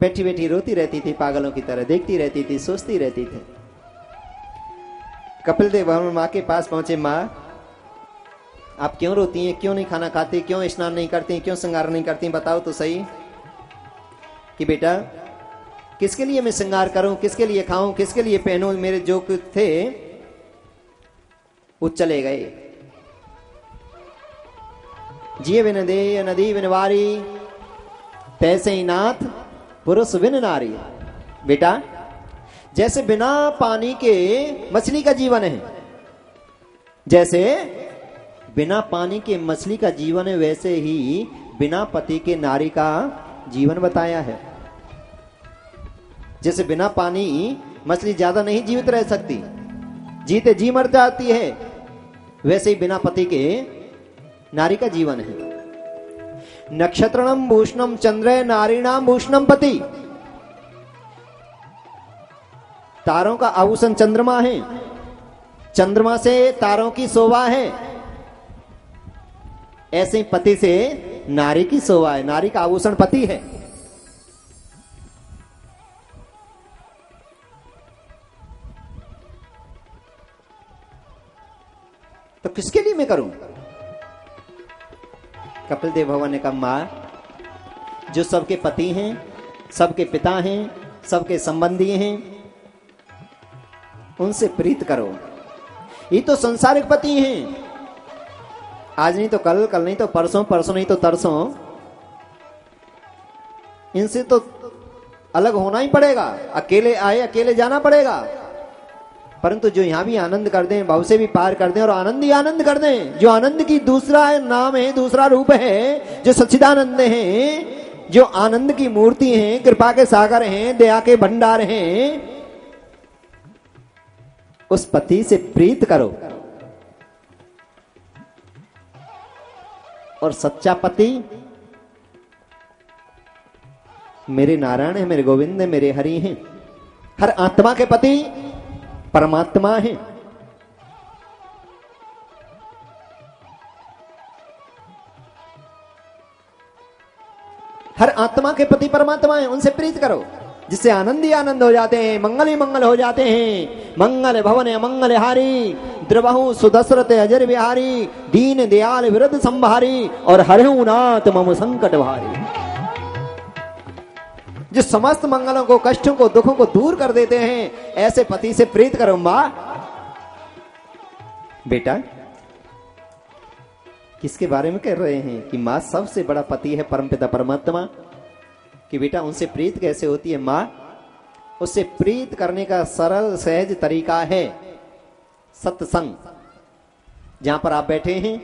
बैठी बैठी रोती रहती थी, पागलों की तरह देखती रहती थी, सोचती रहती थी। कपिल देव भगवान माँ के पास पहुंचे। माँ, आप क्यों रोती हैं, क्यों नहीं खाना खाती, क्यों स्नान नहीं करती, क्यों श्रृंगार नहीं करती, बताओ तो सही। कि बेटा, किसके लिए मैं श्रृंगार करूं, किसके लिए खाऊं, किसके लिए पहनूं, मेरे जो कुछ थे वो चले गए। जिए बिन दे नदी बिन वारी, तैसे ही नाथ पुरुष बिन नारी। बेटा, जैसे बिना पानी के मछली का जीवन है, जैसे बिना पानी के मछली का जीवन है, वैसे ही बिना पति के नारी का जीवन बताया है। जैसे बिना पानी मछली ज्यादा नहीं जीवित रह सकती, जीते जी मर जाती है, वैसे ही बिना पति के नारी का जीवन है। नक्षत्रम भूषणम चंद्र नारीणाम भूषणम पति। तारों का आभूषण चंद्रमा है, चंद्रमा से तारों की शोभा है, ऐसे ही पति से नारी की शोभा है, नारी का आभूषण पति है। तो किसके लिए मैं करूं? कपिल देव भगवान ने कहा, मां, जो सबके पति हैं, सबके पिता हैं, सबके संबंधी हैं, उनसे प्रीत करो। ये तो संसारिक पति हैं, आज नहीं तो कल, कल नहीं तो परसों, परसों नहीं तो तरसों, इनसे तो अलग होना ही पड़ेगा, अकेले आए अकेले जाना पड़ेगा। परंतु जो यहां भी आनंद कर दें, भाव से भी पार कर दें और आनंद ही आनंद कर दें, जो आनंद की दूसरा नाम है, दूसरा रूप है, जो सच्चिदानंद है, जो आनंद की मूर्ति है, कृपा के सागर हैं, दया के भंडार हैं, उस पति से प्रीत करो। और सच्चा पति मेरे नारायण है, मेरे गोविंद है, मेरे हरि हैं। हर आत्मा के पति परमात्मा है। हर आत्मा के पति परमात्मा है, उनसे प्रीत करो, जिससे आनंद ही आनंद हो जाते हैं, मंगल ही मंगल हो जाते हैं। मंगल भवन मंगल हारी, द्रवहु सुदशरथ अजर बिहारी, दीन दयाल विरद संभारी, और हरहु नाथ मम संकट भारी। जो समस्त मंगलों को, कष्टों को, दुखों को दूर कर देते हैं, ऐसे पति से प्रीत करो। मां, बेटा, किसके बारे में कह रहे हैं कि मां सबसे बड़ा पति है परमपिता परमात्मा, कि बेटा उनसे प्रीत कैसे होती है? मां, उससे प्रीत करने का सरल सहज तरीका है सत्संग। जहां पर आप बैठे हैं,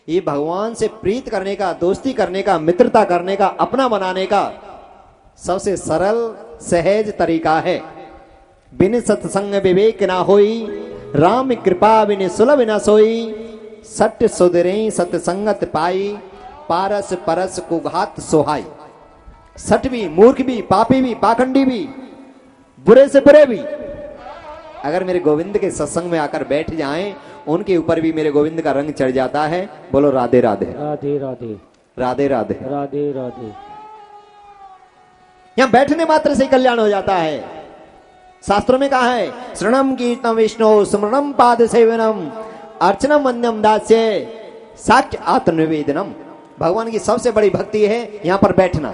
ये भगवान से प्रीत करने का, दोस्ती करने का, मित्रता करने का, अपना बनाने का सबसे सरल सहज तरीका है। बिन सत्संग विवेक ना होई, राम कृपा बिन सुलभ न सोई, सट सुधरे सत्संगत पाई, पारस परस कुघात सोहाई। सट भी, मूर्ख भी, पापी भी, पाखंडी भी, बुरे से बुरे भी, अगर मेरे गोविंद के सत्संग में आकर बैठ जाएं, उनके ऊपर भी मेरे गोविंद का रंग चढ़ जाता है। बोलो राधे राधे, राधे राधे, राधे राधे, राधे राधे। यहां बैठने मात्र से कल्याण हो जाता है। शास्त्रों में कहा है, श्रणम कीर्तन विष्णु स्मरणम पाद सेवनम अर्चनम वंद्यम दास्य साक्ष्य आत्मनिवेदनम। भगवान की सबसे बड़ी भक्ति है यहां पर बैठना।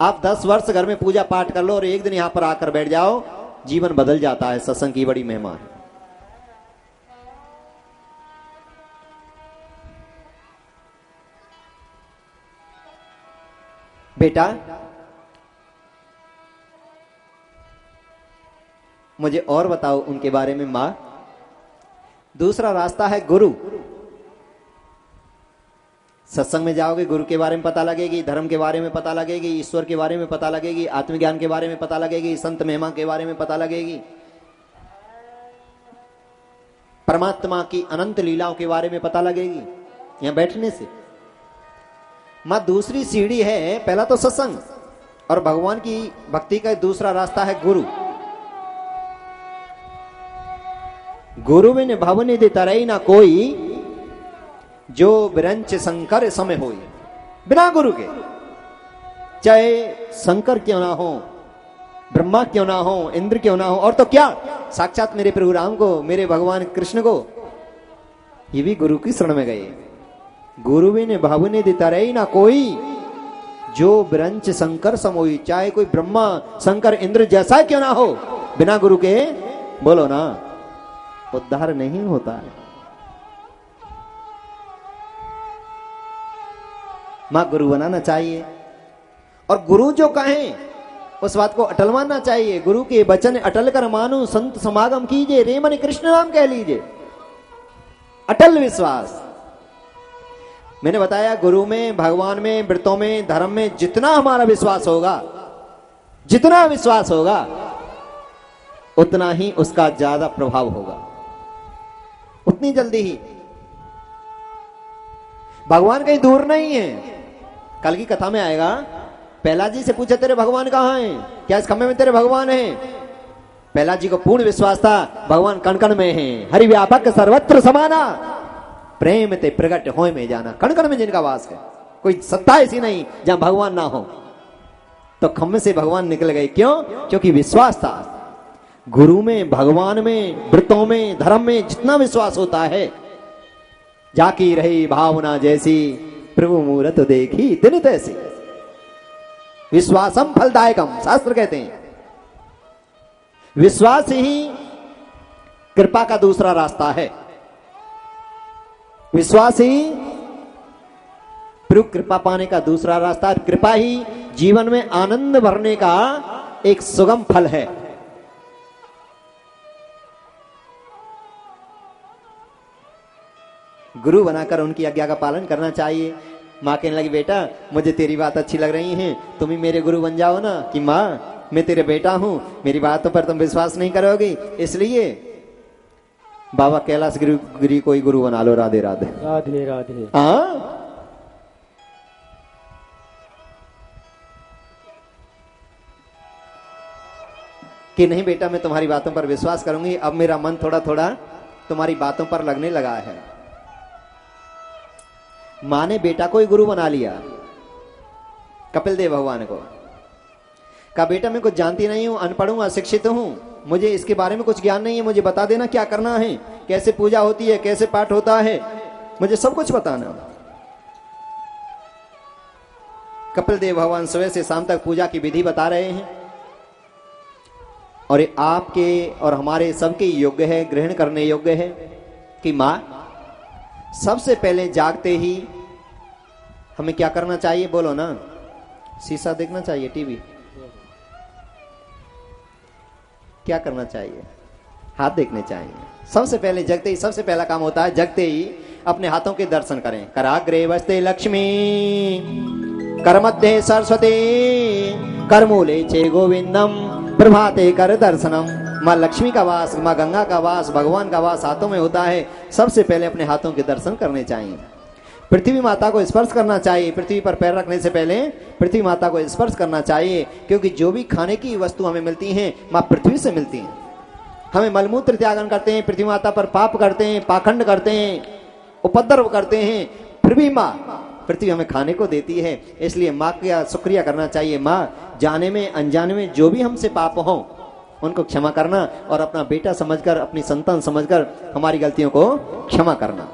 आप 10 वर्ष घर में पूजा पाठ कर लो और एक दिन यहां पर आकर बैठ जाओ, जीवन बदल जाता है। सत्संग की बड़ी महिमा है। बेटा, मुझे और बताओ उनके बारे में। मां, दूसरा रास्ता है गुरु। सत्संग में जाओगे, गुरु के बारे में पता लगेगी, धर्म के बारे में पता लगेगी, ईश्वर के बारे में पता लगेगी, आत्मज्ञान के बारे में पता लगेगी, संत महिमा के बारे में पता लगेगी, परमात्मा की अनंत लीलाओं के बारे में पता लगेगी यहां बैठने से। मां, दूसरी सीढ़ी है, पहला तो सत्संग और भगवान की भक्ति का दूसरा रास्ता है गुरु। गुरु बिन भवनिधि तरई ना कोई, जो विरंच शंकर समय होई। बिना गुरु के, चाहे शंकर क्यों ना हो, ब्रह्मा क्यों ना हो, इंद्र क्यों ना हो, और तो क्या साक्षात मेरे प्रभु राम को, मेरे भगवान कृष्ण को, ये भी गुरु की शरण में गए। गुरु ने भावु ने दिता रही ना कोई, जो ब्रंच शंकर समोई, चाहे कोई ब्रह्मा शंकर इंद्र जैसा क्यों ना हो, बिना गुरु के बोलो ना उद्धार नहीं होता है। मां गुरु बनाना चाहिए, और गुरु जो कहें उस बात को अटल मानना चाहिए। गुरु के वचन अटल कर मानो, संत समागम कीजिए, रे मन कृष्ण नाम कह लीजिए। अटल विश्वास। मैंने बताया गुरु में, भगवान में, व्रतों में, धर्म में जितना हमारा विश्वास होगा, जितना विश्वास होगा उतना ही उसका ज्यादा प्रभाव होगा, उतनी जल्दी ही। भगवान कहीं दूर नहीं है। कल की कथा में आएगा, प्रहलाद जी से पूछा तेरे भगवान कहां हैं, क्या इस खम्भे में तेरे भगवान हैं? प्रहलाद जी को पूर्ण विश्वास था भगवान कण कण में हैं, हरि व्यापक सर्वत्र समाना, प्रेम ते प्रकट होय में जाना। कण कण में जिनका वास है, कोई सत्ता ऐसी नहीं जहां भगवान ना हो। तो खम्भे से भगवान निकल गए, क्यों? क्योंकि विश्वास था। गुरु में, भगवान में, व्रतों में, धर्म में जितना विश्वास होता है, जाकी रही भावना जैसी, प्रभु मूरत देखी दिन तैसी। विश्वासम फलदायकम, शास्त्र कहते हैं। विश्वास ही कृपा का दूसरा रास्ता है। विश्वास ही प्रभु कृपा पाने का दूसरा रास्ता, कृपा ही जीवन में आनंद भरने का एक सुगम फल है। गुरु बनाकर उनकी आज्ञा का पालन करना चाहिए। माँ कहने लगी बेटा मुझे तेरी बात अच्छी लग रही है, तुम ही मेरे गुरु बन जाओ ना। कि माँ मैं तेरे बेटा हूं, मेरी बातों पर तुम विश्वास नहीं करोगी, इसलिए बाबा कैलाश गिरी कोई गुरु बना लो। राधे राधे राधे राधे। हाँ कि नहीं बेटा मैं तुम्हारी बातों पर विश्वास करूंगी। अब मेरा मन थोड़ा थोड़ा तुम्हारी बातों पर लगने लगा है। मां ने बेटा को ही गुरु बना लिया, कपिल देव भगवान को। कहा बेटा मैं कुछ जानती नहीं हूं, अनपढ़ हूं, अशिक्षित हूं, मुझे इसके बारे में कुछ ज्ञान नहीं है, मुझे बता देना क्या करना है, कैसे पूजा होती है, कैसे पाठ होता है, मुझे सब कुछ बताना। कपिल देव भगवान सुबह से शाम तक पूजा की विधि बता रहे हैं, और आपके और हमारे सबके योग्य है, ग्रहण करने योग्य है। कि मां सबसे पहले जागते ही हमें क्या करना चाहिए, बोलो ना। शीशा देखना चाहिए, टीवी क्या करना चाहिए, हाथ देखने चाहिए। सबसे पहले जगते ही सबसे पहला काम होता है, जगते ही अपने हाथों के दर्शन करें। कराग्रे वस्ते लक्ष्मी, कर मध्य सरस्वती, कर मूले चे गोविंदम, प्रभाते कर दर्शनम। माँ लक्ष्मी का वास, माँ गंगा का वास, भगवान का वास हाथों में होता है। सबसे पहले अपने हाथों के दर्शन करने चाहिए। पृथ्वी माता को स्पर्श करना चाहिए। पृथ्वी पर पैर रखने से पहले पृथ्वी माता को स्पर्श करना चाहिए, क्योंकि जो भी खाने की वस्तु हमें मिलती हैं माँ पृथ्वी से मिलती हैं। हमें मलमूत्र त्यागन करते हैं, पृथ्वी माता पर पाप करते हैं, पाखंड करते हैं, उपद्रव करते हैं, फिर भी माँ पृथ्वी हमें खाने को देती है। इसलिए माँ का शुक्रिया करना चाहिए। माँ जाने में अनजाने में जो भी हमसे पाप हो उनको क्षमा करना, और अपना बेटा समझकर, अपनी संतान समझकर हमारी गलतियों को क्षमा करना।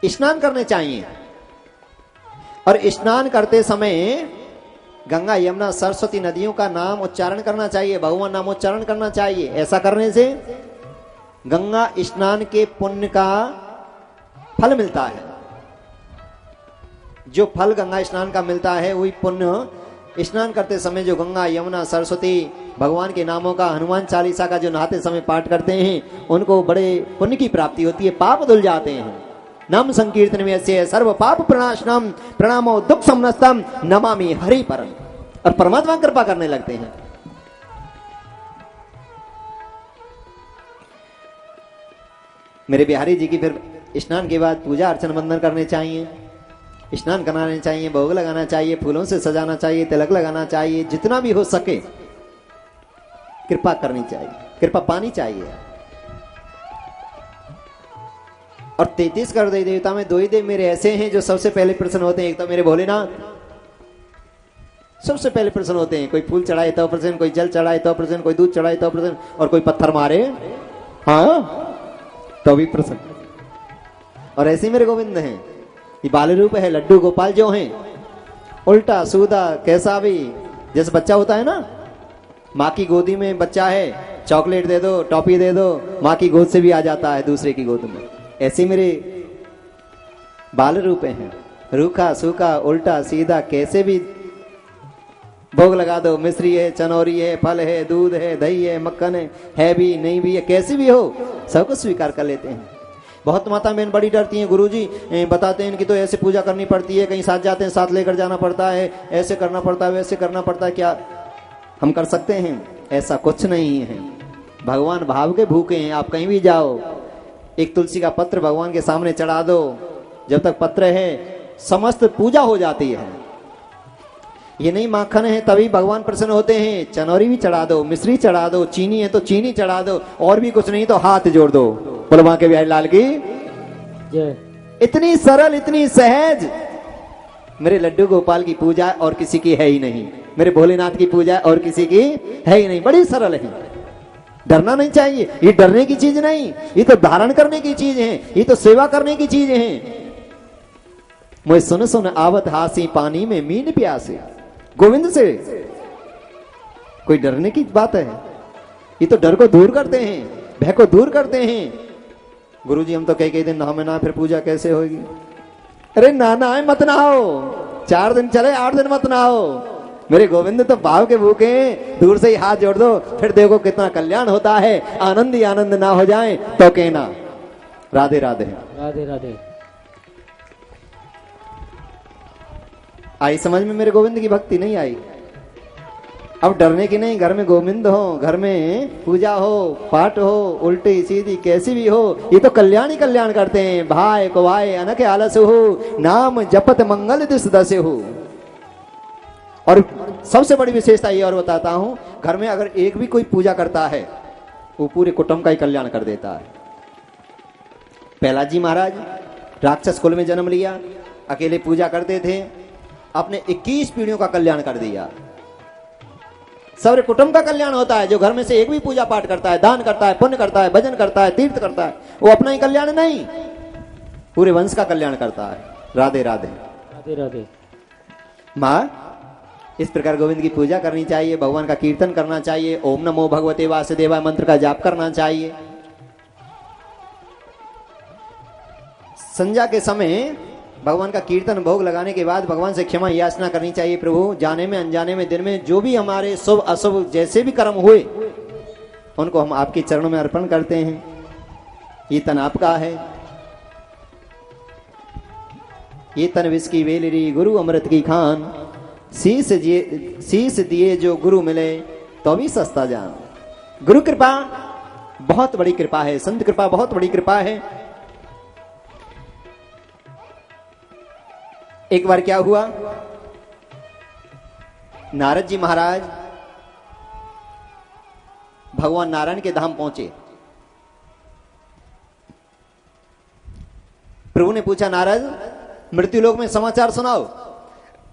स्नान करने चाहिए, और स्नान करते समय गंगा यमुना सरस्वती नदियों का नाम उच्चारण करना चाहिए, भगवान नाम उच्चारण करना चाहिए। ऐसा करने से गंगा स्नान के पुण्य का फल मिलता है। जो फल गंगा स्नान का मिलता है वही पुण्य स्नान करते समय जो गंगा यमुना सरस्वती भगवान के नामों का, हनुमान चालीसा का जो नहाते समय पाठ करते हैं उनको बड़े पुण्य की प्राप्ति होती है, पाप धुल जाते हैं। नाम संकीर्तन में ऐसे सर्व पाप प्रणाशनम प्रणामो दुख समनस्तम नमामि हरि परम, और परमात्मा कृपा करने लगते हैं। मेरे बिहारी जी की फिर स्नान के बाद पूजा अर्चन वंदन करने चाहिए, स्नान कराने चाहिए, भोग लगाना चाहिए, फूलों से सजाना चाहिए, तिलक लगाना चाहिए, जितना भी हो सके कृपा करनी चाहिए, कृपा पानी चाहिए। और 33 करोड़ देवी देवता में 2 ही देव मेरे ऐसे हैं जो सबसे पहले प्रसन्न होते हैं। एक तो मेरे भोलेनाथ सबसे पहले प्रसन्न होते हैं। कोई फूल चढ़ाए तो प्रसन्न, कोई जल चढ़ाए तो प्रसन्न, कोई दूध चढ़ाए तो प्रसन्न, और कोई पत्थर मारे हाँ तो भी प्रसन्न। और ऐसे ही मेरे गोविंद हैं। ये बाल रूप है, लड्डू गोपाल जो हैं, उल्टा सूदा कैसा भी, जैसे बच्चा होता है ना, माँ की गोदी में बच्चा है, चॉकलेट दे दो, टॉफी दे दो, माँ की गोद से भी आ जाता है दूसरे की गोद में। ऐसे मेरे बाल रूप हैं, रूखा सूखा उल्टा सीधा कैसे भी भोग लगा दो। मिश्री है, चनौरी है, फल है, दूध है, दही है, मक्खन है भी नहीं भी है, कैसी भी हो सब कुछ स्वीकार कर लेते हैं। बहुत माता बहन बड़ी डरती हैं, गुरुजी बताते हैं इनकी तो ऐसे पूजा करनी पड़ती है, कहीं साथ जाते हैं साथ लेकर जाना पड़ता है, ऐसे करना पड़ता है, वैसे करना पड़ता है। क्या हम कर सकते हैं? ऐसा कुछ नहीं है। भगवान भाव के भूखे हैं। आप कहीं भी जाओ, एक तुलसी का पत्र भगवान के सामने चढ़ा दो, जब तक पत्र है समस्त पूजा हो जाती है। ये नहीं माखन है तभी भगवान प्रसन्न होते हैं। चनौरी भी चढ़ा दो, मिश्री चढ़ा दो, चीनी है तो चीनी चढ़ा दो, और भी कुछ नहीं तो हाथ जोड़ दो। पुलवा के बिहारी लाल की जय। इतनी सरल, इतनी सहज मेरे लड्डू गोपाल की पूजा और किसी की है ही नहीं। मेरे भोलेनाथ की पूजा और किसी की है ही नहीं। बड़ी सरल है, डरना नहीं चाहिए। ये डरने की चीज नहीं, ये तो धारण करने की चीज है, ये तो सेवा करने की चीज है। मुझे सुन सुन आवत हासी पानी में मीन प्यासे। गोविंद से कोई डरने की बात है? ये तो डर को दूर करते हैं, भय को दूर करते हैं। गुरुजी हम तो कई दिन नहा में ना, फिर पूजा कैसे होगी? अरे ना नहाए मत नहाओ, 4 दिन चले 8 दिन मत नहाओ। मेरे गोविंद तो भाव के भूखे हैं। दूर से ही हाथ जोड़ दो, फिर देखो कितना कल्याण होता है। आनंद ही आनंद ना हो जाए तो कहना राधे राधे राधे राधे। आई समझ में मेरे गोविंद की भक्ति? नहीं आई। अब डरने की नहीं, घर में गोविंद हो, घर में पूजा हो, पाठ हो, उल्टी सीधी कैसी भी हो, ये तो कल्याण ही कल्याण करते हैं। भाई को भाई अनके आलस हो, नाम जपत मंगल दिस दसे हो। और सबसे बड़ी विशेषता ये और बताता हूं, घर में अगर एक भी कोई पूजा करता है वो पूरे कुटुंब का ही कल्याण कर देता है। प्रहलाद जी महाराज राक्षस कुल में जन्म लिया, अकेले पूजा करते थे, अपने 21 पीढ़ियों का कल्याण कर दिया। सारे कुटुंब का कल्याण होता है। जो घर में से एक भी पूजा पाठ करता है, दान करता है, पुण्य करता है, भजन करता है, तीर्थ करता है, वो अपना ही कल्याण नहीं, पूरे वंश का कल्याण करता है। राधे राधे राधे राधे। माँ इस प्रकार गोविंद की पूजा करनी चाहिए, भगवान का कीर्तन करना चाहिए, ओम नमो भगवते वासुदेवाय मंत्र का जाप करना चाहिए। संध्या के समय भगवान का कीर्तन भोग लगाने के बाद भगवान से क्षमा याचना करनी चाहिए। प्रभु जाने में अनजाने में दिन में जो भी हमारे शुभ अशुभ जैसे भी कर्म हुए उनको हम आपके चरणों में अर्पण करते हैं। ये तन आपका है, ये तन विष की वेलरी गुरु अमृत की खान। शीश दिए जो गुरु मिले तो भी सस्ता जान। गुरु कृपा बहुत बड़ी कृपा है, संत कृपा बहुत बड़ी कृपा है। एक बार क्या हुआ, नारद जी महाराज भगवान नारायण के धाम पहुंचे। प्रभु ने पूछा, नारद मृत्युलोक में समाचार सुनाओ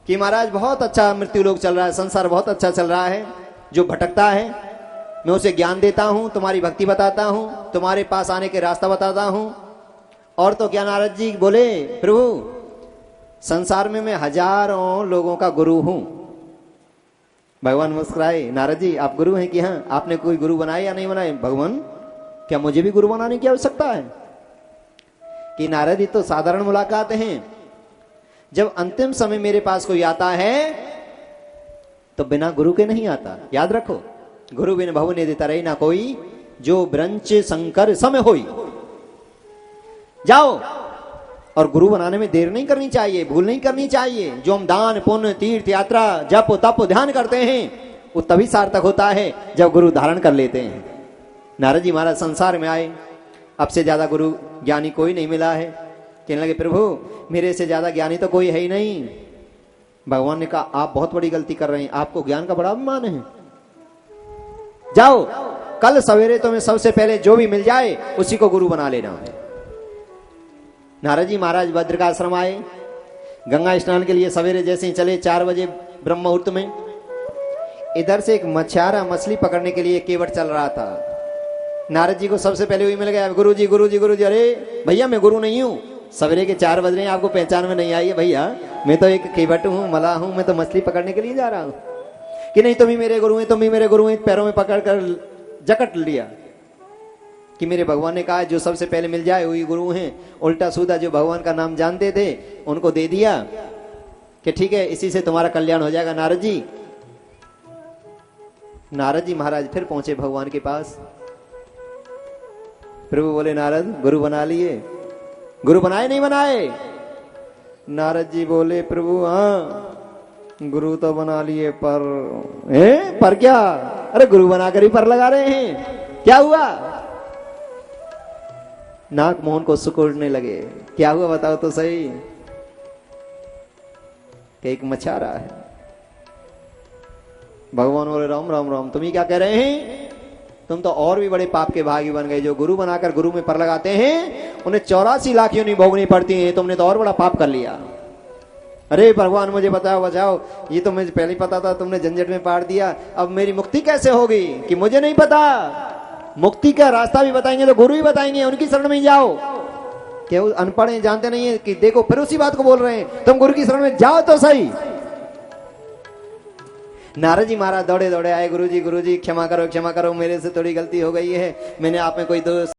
कि महाराज बहुत अच्छा मृत्युलोक चल रहा है, संसार बहुत अच्छा चल रहा है। जो भटकता है मैं उसे ज्ञान देता हूं, तुम्हारी भक्ति बताता हूं, तुम्हारे पास आने के रास्ता बताता हूं। और तो क्या नारद जी बोले, प्रभु संसार में मैं हजारों लोगों का गुरु हूं। भगवान मुस्कुराए, नारद जी आप गुरु हैं कि हाँ? आपने कोई गुरु बनाए या नहीं बनाए? भगवान क्या मुझे भी गुरु बनाने की आवश्यकता है? कि नारद, ये तो साधारण मुलाकात है। जब अंतिम समय मेरे पास कोई आता है तो बिना गुरु के नहीं आता। याद रखो, गुरु बिन भव ने देता रही ना कोई, जो ब्रंच शंकर समय होई। जाओ, और गुरु बनाने में देर नहीं करनी चाहिए, भूल नहीं करनी चाहिए। जो हम दान पुण्य तीर्थ यात्रा जप तप ध्यान करते हैं वो तभी सार्थक होता है जब गुरु धारण कर लेते हैं। नारद जी महाराज संसार में आए, अब से ज्यादा गुरु ज्ञानी कोई नहीं मिला है। कहने लगे, प्रभु मेरे से ज्यादा ज्ञानी तो कोई है ही नहीं। भगवान ने कहा, आप बहुत बड़ी गलती कर रहे हैं, आपको ज्ञान का बड़ा अभिमान है। जाओ, कल सवेरे तुम्हें सबसे पहले जो भी मिल जाए उसी को गुरु बना लेना है। नारद जी महाराज बद्र का आश्रम आए, गंगा स्नान के लिए सवेरे जैसे ही चले 4 बजे ब्रह्म मुहूर्त में, इधर से एक मछुआरा मछली पकड़ने के लिए केवट चल रहा था। नारद जी को सबसे पहले वही मिल गया, गुरु जी गुरु जी गुरु जी। अरे भैया मैं गुरु नहीं हूँ, सवेरे के 4 बज रहे हैं, आपको पहचान में नहीं आई है भैया, मैं तो एक केवट हूँ, मला हूँ, मैं तो मछली पकड़ने के लिए जा रहा हूँ। कि नहीं तुम ही मेरे गुरु हैं, तुम ही मेरे गुरु हैं। पैरों में पकड़ कर जकट लिया कि मेरे भगवान ने कहा जो सबसे पहले मिल जाए वही गुरु हैं। उल्टा सूदा जो भगवान का नाम जानते थे उनको दे दिया कि ठीक है इसी से तुम्हारा कल्याण हो जाएगा नारद जी। नारद जी महाराज फिर पहुंचे भगवान के पास। प्रभु बोले नारद गुरु बना लिए? गुरु बनाए नहीं बनाए? नारद जी बोले प्रभु हाँ गुरु तो बना लिए, पर क्या? अरे गुरु बनाकर ही पर लगा रहे हैं, क्या हुआ? नाक मोहन को सुकुड़ने लगे, क्या हुआ बताओ तो सही। कि एक मछुआरा है। भगवान बोले राम राम राम, तुम ही क्या कह रहे हैं? तुम तो और भी बड़े पाप के भागी बन गए। जो गुरु बनाकर गुरु में पर लगाते हैं उन्हें 84 लाख योनि भोगनी पड़ती है, तुमने तो और बड़ा पाप कर लिया। अरे भगवान मुझे बताओ बचाओ, ये तो मुझे पहले ही पता था, तुमने झंझट में पाड़ दिया, अब मेरी मुक्ति कैसे होगी? कि मुझे नहीं पता, मुक्ति का रास्ता भी बताएंगे तो गुरु ही बताएंगे, उनकी शरण में जाओ। क्या अनपढ़ हैं, जानते नहीं है? कि देखो फिर उसी बात को बोल रहे हैं, तुम गुरु की शरण में जाओ तो सही। नारद जी महाराज दौड़े दौड़े आए, गुरु जी क्षमा करो मेरे से थोड़ी गलती हो गई है, मैंने आप में कोई दोष